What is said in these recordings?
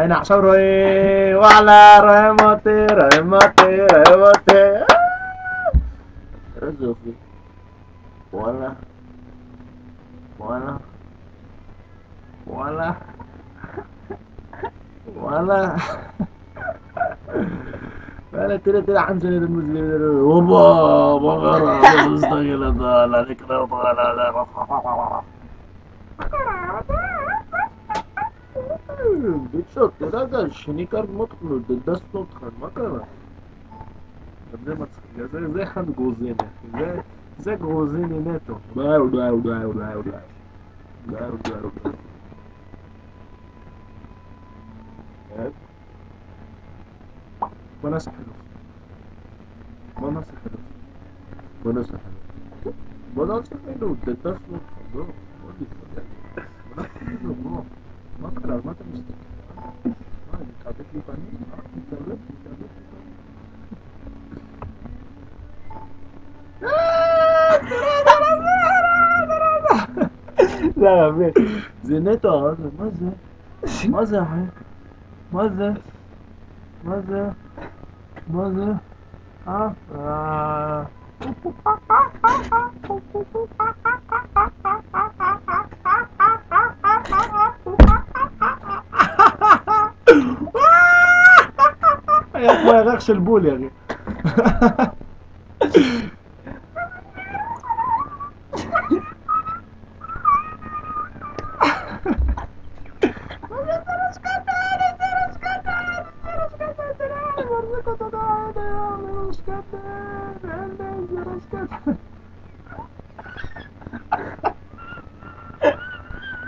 הנה עכשיו רואים, וואלה, רואים אותי. איזה יופי. וואלה. ولا ترى حمزة المسلمين وبا بغرة مستقل لا ذكر لا بيتشوت تراجع شنيكار مدخل الدست مدخل ما كان ده ما زي خان جوزين زي جوزين ناتو وناس حلو ده الدست مدخل ما كان ما تمسك يتعبت لي بني يتعبت لا يا بيه زينته هذا ما زه يا اخويا غرش البول يا اخي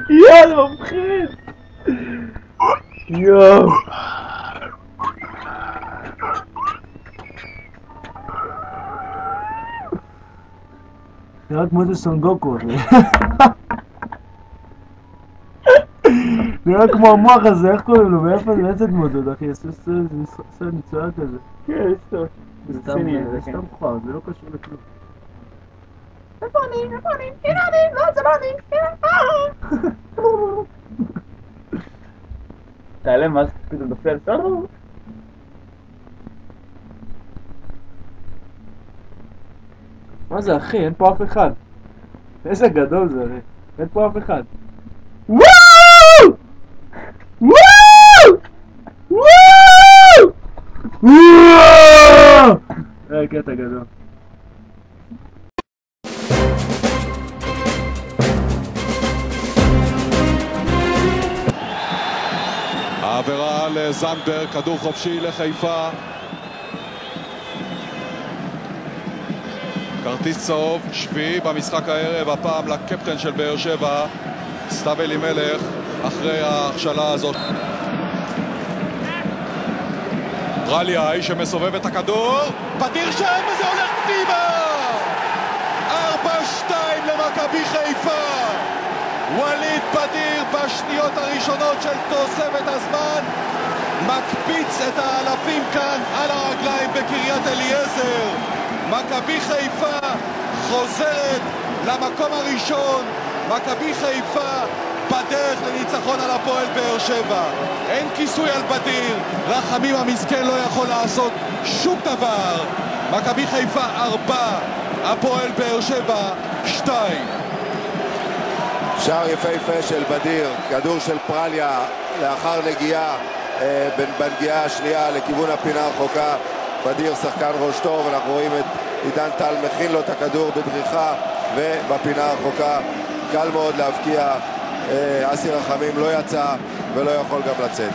يا مخيف يا נראה כמו איזה סונגוקו נראה כמו המוח הזה, איך קוראים לו? מאיזה דמות זאת אחי? עושה ניצועה כזה. כן, סטוב. זה סתם כוח, זה לא קשור לכלום. איפה אני? הנה אני, לא, זה לא אני. תעלם, מה זה פתאום נופל? מה זה אחי? אין פה אף אחד. איזה גדול זה אחי. אין פה אף אחד. וואו! קטע גדול. העבירה לזנדברג, כדור חופשי לחיפה. כרטיס צהוב, שביעי במשחק הערב, הפעם לקפטן של באר שבע, סתיו אלימלך, אחרי ההכשלה הזאת. רליה, האיש שמסובב את הכדור, בדיר שם וזה הולך פנימה! 4-2 למכבי חיפה! ווליד בדיר בשניות הראשונות של תוספת הזמן מקפיץ את האלפים כאן על הרגליים בקריית אליעזר. מכבי חיפה חוזרת למקום הראשון. מכבי חיפה בדרך לניצחון על הפועל באר שבע. אין כיסוי על בדיר, רחמים המסכן לא יכול לעשות שום דבר. מכבי חיפה 4, הפועל באר שבע 2. שער יפהפה של בדיר, כדור של פרליה לאחר נגיעה בנגיעה השנייה לכיוון הפינה הרחוקה. בדיר שחקן ראש טוב, אנחנו רואים את עידן טל מכין לו את הכדור בדריכה ובפינה הרחוקה. קל מאוד להבקיע, אסי רחמים לא יצא ולא יכול גם לצאת.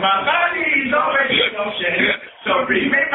My body is already ocean, so remember